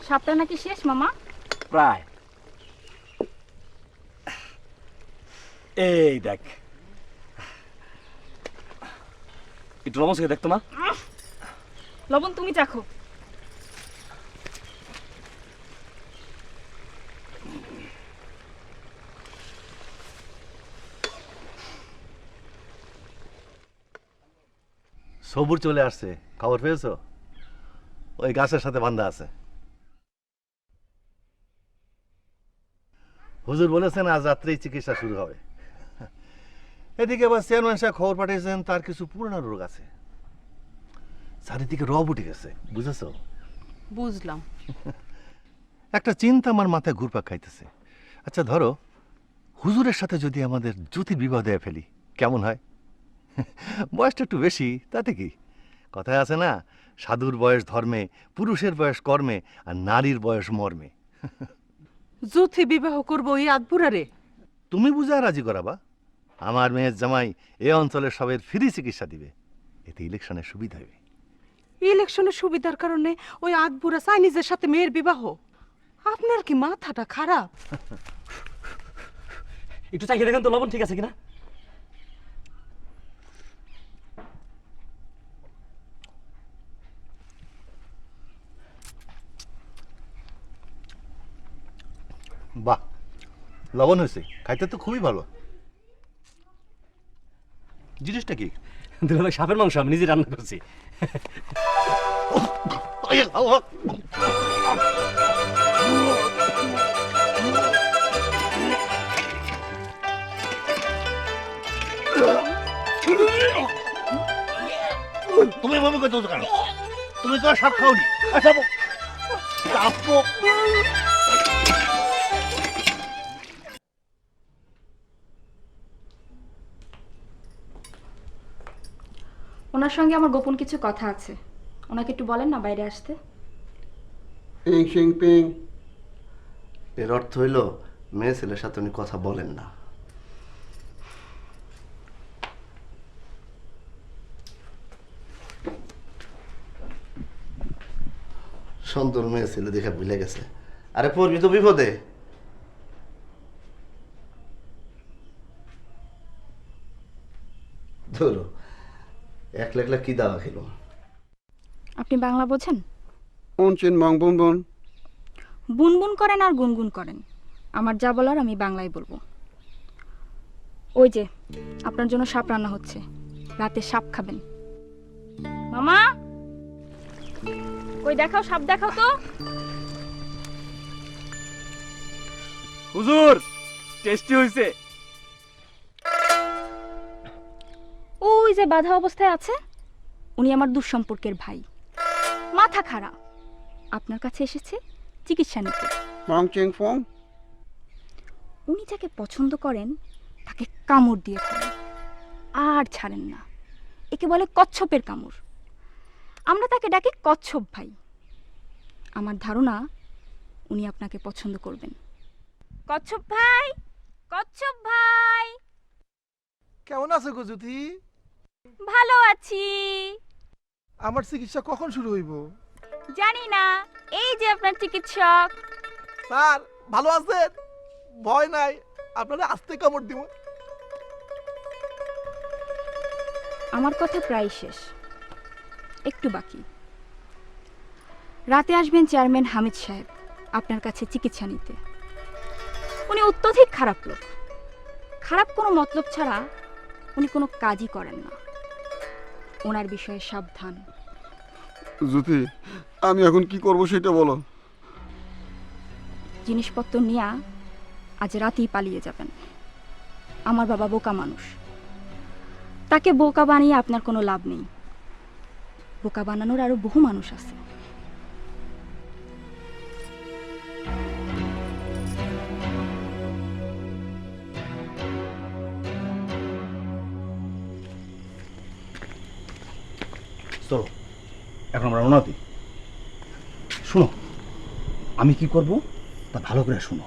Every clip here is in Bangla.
সাপটা নাকি শেষ মামা? প্রায়। এই দেখ, একটু লবণ থেকে দেখতো মা। লবণ তুমি চাখো। সবুর চলে আসছে, খবর পেয়েছো? ওই গাছের সাথে বান্ধা আছে। হুজুর বলেছেন আজ রাত্রেই চিকিৎসা শুরু হবে। এদিকে আবার চেয়ারম্যান সাহেব খবর পাঠিয়েছেন তার কিছু পুরনো রোগ আছে, চারিদিকে রব উঠে গেছে, বুঝেছো? বুঝলাম। একটা চিন্তা আমার মাথায় ঘুরপাক খাইতেছে। আচ্ছা ধরো, হুজুরের সাথে যদি আমাদের জ্যোতির বিবাহ দিয়ে ফেলি, কেমন হয়? বয়সটা একটু বেশি, তাতে কি? কথায় আছে না, সাধুর বয়স ধর্মে, পুরুষের বয়স কর্মে, আর নারীর বয়স মর্মে। জ্যোতি বিবাহ করবো এই আদপুরারে? তুমি বুঝা রাজি করাবা। আমার মেয়ের জামাই এ অঞ্চলের সবের ফ্রি চিকিৎসা দিবে, এতে ইলেকশনের সুবিধা হবে। ইলেকশনের সুবিধার কারণে ওই আদপুরা চাইনিজের সাথে মেয়ের বিবাহ? আপনার কি মাথাটা খারাপ? একটু চাইকে দেখেন তো লবণ ঠিক আছে কিনা। বাহ, লবণ হয়েছে, খাইতে তো খুবই ভালো। জিনিসটা কি? দুলাভাই সাপের মাংস আমি নিজে রান্না করছি। তুমি এভাবে করতে কেন? তুমি তো আর সাপ খাওনি। আচ্ছা ওনার সঙ্গে আমার গোপন কিছু কথা আছে, ওনাকে একটু বলেন না বাইরে আসতে। পিং শিং পিং। এর অর্থ হইল মেয়ে ছেলের সাথে উনি কথা বলেন না। সুন্দর মেয়ে ছেলে দেখে ভুলে গেছে। আরে পড়বি তো বিপদে। ধরো একলা একলা কি দাওয়া খেলো? আপনি বাংলা বোঝেন? উনচিন মং বুন বুন। বুনবুন করেন আর গুনগুন করেন, আমার যা বলার আমি বাংলায় বলবো। ওই যে আপনার জন্য সাপ রান্না হচ্ছে, রাতে সাপ খাবেন। মামা কই দেখাও, সাপ দেখাও তো। হুজুর টেস্টি হয়েছে। ওই যে বাধা অবস্থায় আছে, উনি আমার দুঃসম্পর্কের ভাই, মাথা খারাপ, আপনার কাছে এসেছে চিকিৎসা নিতে। মং চিং ফং। উনি যাকে পছন্দ করেন তাকে কামড় দিয়ে ফেলেন আর ছাড়েন না, একে বলে কচ্ছপের কামড়। আমরা তাকে ডাকি কচ্ছপ ভাই। আমার ধারণা উনি আপনাকে পছন্দ করবেন। কচ্ছপ ভাই, কচ্ছপ ভাই। কেমন আছো গো জ্যোতি? ভালো আছি। আমার চিকিৎসা কখন শুরু হইব? জানি না, এই যে আপনার চিকিৎসক। স্যার ভালো আছেন? ভয় নাই, আপনারা আস্তে কামড় দিব। আমার কথা প্রায় শেষ, একটু বাকি। রাতে আসবেন চেয়ারম্যান হামিদ সাহেব আপনার কাছে চিকিৎসা নিতে। উনি অত্যধিক খারাপ লোক, খারাপ কোনো মতলব ছাড়া উনি কোনো কাজই করেন না। ওনার বিষয়ে সাবধান। জ্যোতি আমি এখন কি করব সেটা বলো। জিনিসপত্র নিয়ে আজ রাতেই পালিয়ে যাবেন। আমার বাবা বোকা মানুষ, তাকে বোকা বানিয়ে আপনার কোনো লাভ নেই। বোকা বানানোর আরো বহু মানুষ আছে। চলো এখন আমরা রওনা দিই। শোনো, আমি কি করব তা ভালো করে শোনো।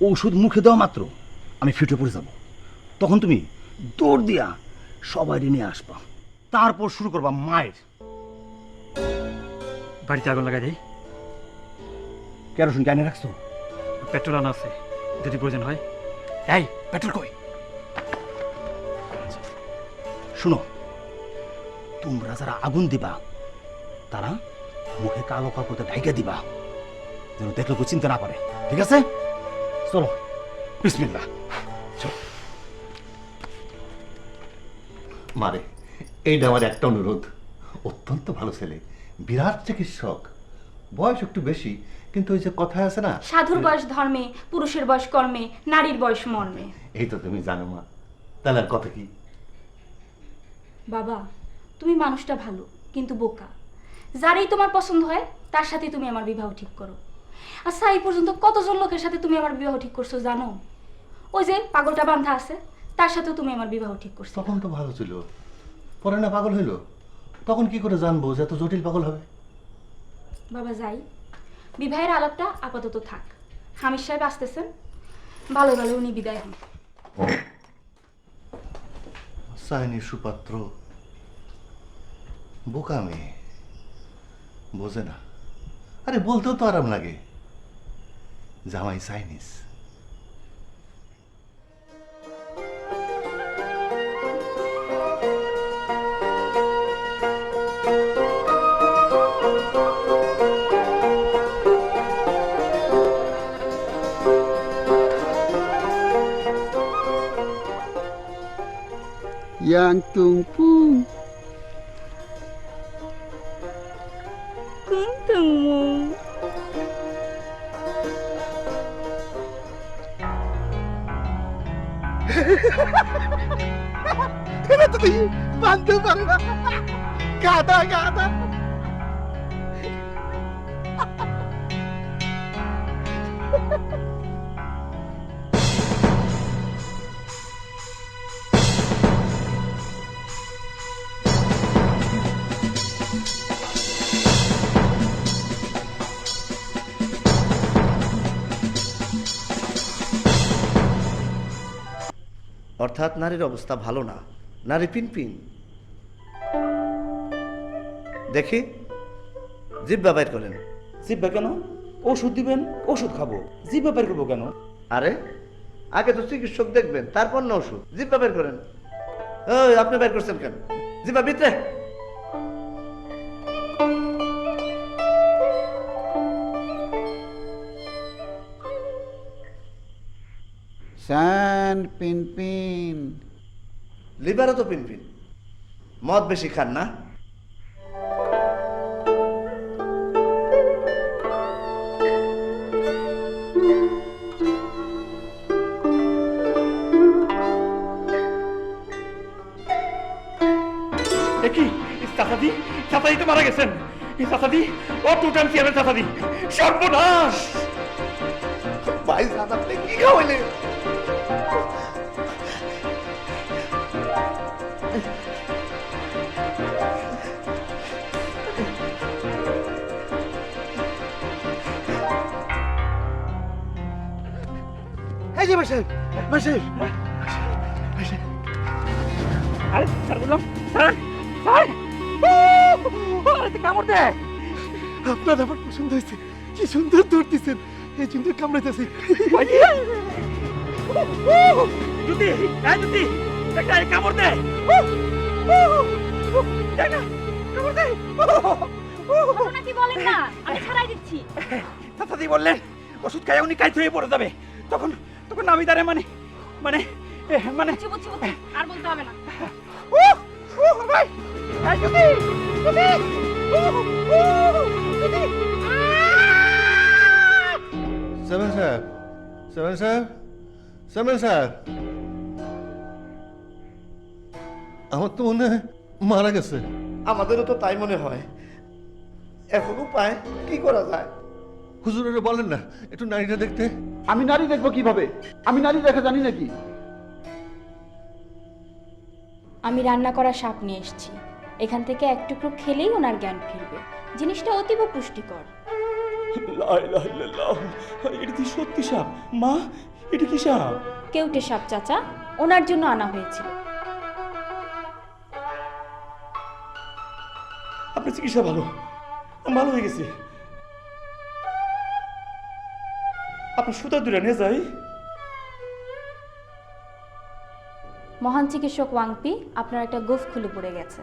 ঔষধ মুখে দেওয়া মাত্র আমি ফিটে পড়ে যাব, তখন তুমি দৌড় দিয়া সবাই নিয়ে আসবা, তারপর শুরু করবা মায়ের। বাড়িতে আগুন লাগাই দেই। কেরোসিন কেন রাখছো? পেট্রোল আনা আছে, যদি প্রয়োজন হয়। এই পেট্রোল কই? শুনো, তোমরা যারা আগুন দিবা তারা মুখে কালো কাপড়ে ঢাইকা দিবা, যেন দেখলে কেউ চিন্তা না করে, ঠিক আছে? চলো, বিসমিল্লাহ। মারে, এইটা আমার একটা অনুরোধ। অত্যন্ত ভালো ছেলে, বিরাট চিকিৎসক, বয়স একটু বেশি, কিন্তু ওই যে কথায় আছে না, সাধুর বয়স ধর্মে, পুরুষের বয়স কর্মে, নারীর বয়স মর্মে। এই তো তুমি জানো মা, তাহলে আর কথা কি? বাবা, তুমি মানুষটা ভালো কিন্তু বোকা। যারই তোমার পছন্দ হয় তার সাথে তুমি আমার বিবাহ ঠিক করো। আচ্ছা, এই পর্যন্ত কতজন লোকের সাথে তুমি আমার বিবাহ ঠিক করছো জানো? ওই যে পাগলটা বান্ধা আছে, তার সাথেও তুমি আমার বিবাহ ঠিক করছো। তখন তো ভালো ছিল, পরে না পাগল হইল, তখন কি করে জানবো যে এত জটিল পাগল হবে? বাবা যাই, বিবাহের আলাপটা আপাতত থাক। হামিদ সাহেব আসতেছেন, ভালো ভালো উনি বিদায় হন। সাইনি সুপাত্র বোকা মেয়ে, বোঝে না। আরে বলতেও তো আরাম লাগে, জামাই Chinese. Yang tung pung. Kuntang mo. এটা তো তুই বাঁধতে পারে না, গাধা গাধা। অর্থাৎ নারীর অবস্থা ভালো না, নারী পিনপিন। দেখি জিহ্বা বের করেন। জিব্বা কেন? ওষুধ দিবেন, ওষুধ খাবো, জিব্বা বের করবো কেন? আরে আগে তো চিকিৎসক দেখবেন, তারপর না ওষুধ। জিহ্বা বের করেন। ওই আপনি বের করছেন কেন? জিহ্বা ভিতরে। San pin pin. লিভারও তো পিনপিন। মদ বেশি খান না? দেখি চাচাদি, চাচাদি তো মারা গেছেন। চাচাদি, ও টুটান চেয়ারের চাচাদি, সর্বনাশ! ভাই সাদা আপনি কি খাওয়াইলেন? এই যে বসে বসে আরে স্যার, বললাম স্যার, স্যার, কামড় দেয়। আপনার আমার পছন্দ হয়েছে, কি সুন্দর ধরতেছেন, এই সুন্দর কামড়াইতেছে। জুতি, জুতি, একটা কামড় দেয়। কামড় দেয়। কি বলেন না, আমি ছাড়াই দিচ্ছি। চাচাদি বললেন ওষুধ খাই উনি কাইতে হয়ে পড়ে যাবে। তখন তখন আমি তারে মানে মানে মানে বুঝছি, বুঝছি, বুঝছি, আর বলতে হবে না। ভাই, জুতি, জুতি, জুতি। সেভেন সাহেব, সেভেন সাহেব, সেভেন সাহেব, আমার তো মনে হয় মারা গেছে। আমাদেরও তো তাই মনে হয়। এখন উপায় কি করা যায়? হুজুরের বলেন না একটু নারীটা দেখতে। আমি নারী দেখবো কিভাবে? আমি নারী দেখা জানি নাকি? আমি রান্না করা শাক নিয়ে এসেছি, এখান থেকে এক টুকরো খেলেই ওনার জ্ঞান ফিরবে। জিনিসটা অতীব পুষ্টিকর। এটা কি সত্যি সাপ? মা, এটা কি সাপ? কেউটে সাপ চাচা, ওনার জন্য আনা হয়েছিল। আপনার চিকিৎসা ভালো, ভালো হয়ে গেছে। আপনার সুতা দূরে নিয়ে যাই। মহান চিকিৎসক ওয়াংপি আপনার একটা গোফ খুলে পড়ে গেছে।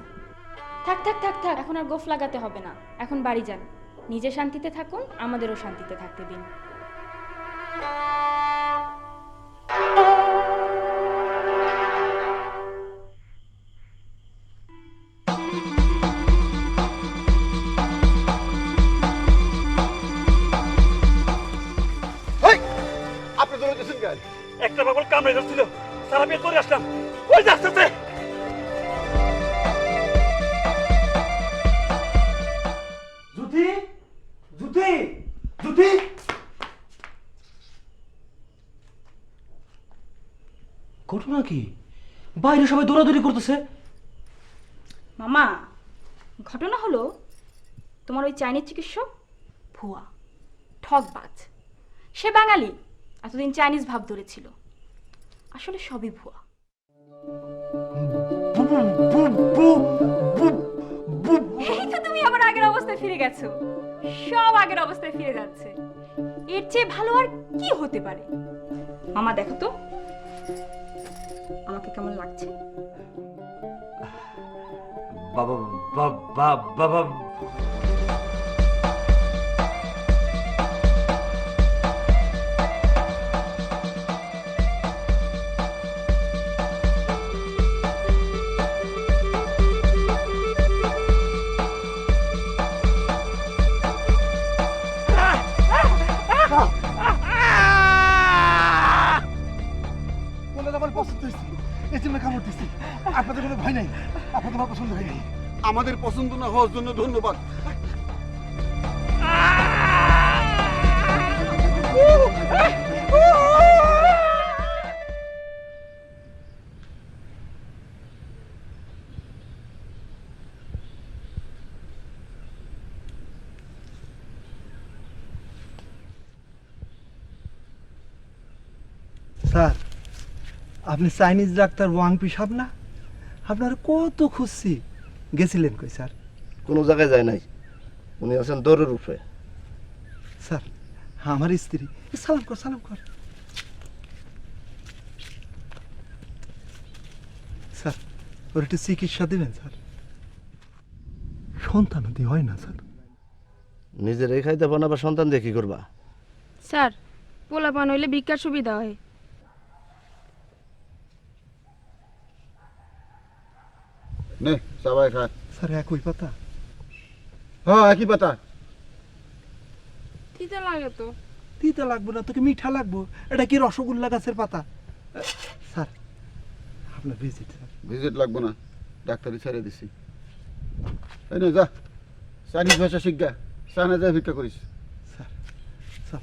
থাক থাক থাক থাক, এখন আর গোফ লাগাতে হবে না, এখন বাড়ি যান। নিজে শান্তিতে থাকুন, আমাদেরও শান্তিতে থাকতে দিন। আপনি দৌড়াইতেছেন কেন? একটা পাগল কামড়ে যাচ্ছিল, সারা বের করে আসলাম, ওই যাচ্ছে। জুতি, জুতি, জুতি। ঘটনা কি? বাইরে সবাই দৌড়াদৌড়ি করতেছে। মামা, ঘটনা হলো তোমার ওই চাইনিজ চিকিৎসক ভুয়া, ঠকবাজ। সে বাঙালি, এতদিন চাইনিজ ভাব ধরেছিল, আসলে সবই ভুয়া। এই তো তুমি আবার আগের অবস্থায় ফিরে গেছো, সব আগের অবস্থায় ফিরে যাচ্ছে। এর চেয়ে ভালো আর কি হতে পারে? মামা দেখো তো আমাকে কেমন লাগছে। বাবা বাবা বাবা আমার পছন্দ হয়েছে, এই জন্য কামড় দিচ্ছি। আপনাদের কোনো ভয় নাই, আপনাদের আমার পছন্দ হয় নাই। আমাদের পছন্দ না হওয়ার জন্য ধন্যবাদ। স্যার, আপনি চাইনিজ ডাক্তার ওয়াংপি সাহেব না? আপনার কত খুঁজছি, গেছিলেন কই স্যার? কোনো জায়গায় যায় নাই, উনি আছেন দৌড়ের উপরে। স্যার, আমার স্ত্রী, সালাম কর সালাম কর। স্যার, ওর একটু চিকিৎসা দেবেন স্যার। সন্তানদি হয় না স্যার। নিজের এই খাইতে পান, আবার সন্তান দিয়ে কি করবা? স্যার, পোলাপান হইলে ভিক্ষার সুবিধা হয়। নে সবাই খা। স্যার, একই পাতা? হ্যাঁ, একই পাতা। তিতা লাগে তো। তিতা লাগবো না, তোকে মিঠা লাগবো। এটা কি রসগোল্লা গাছের পাতা? স্যার, আপনার ভিজিট স্যার। ভিজিট লাগবো না, ডাক্তারি ছেড়ে দিছি। এই নে যা, চাইনিজ ভাষা শিখগা, চায়না যা ভিক্ষা করিস। স্যার, স্যার,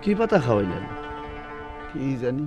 কি পাতা খাওয়াইলেন? কি জানি।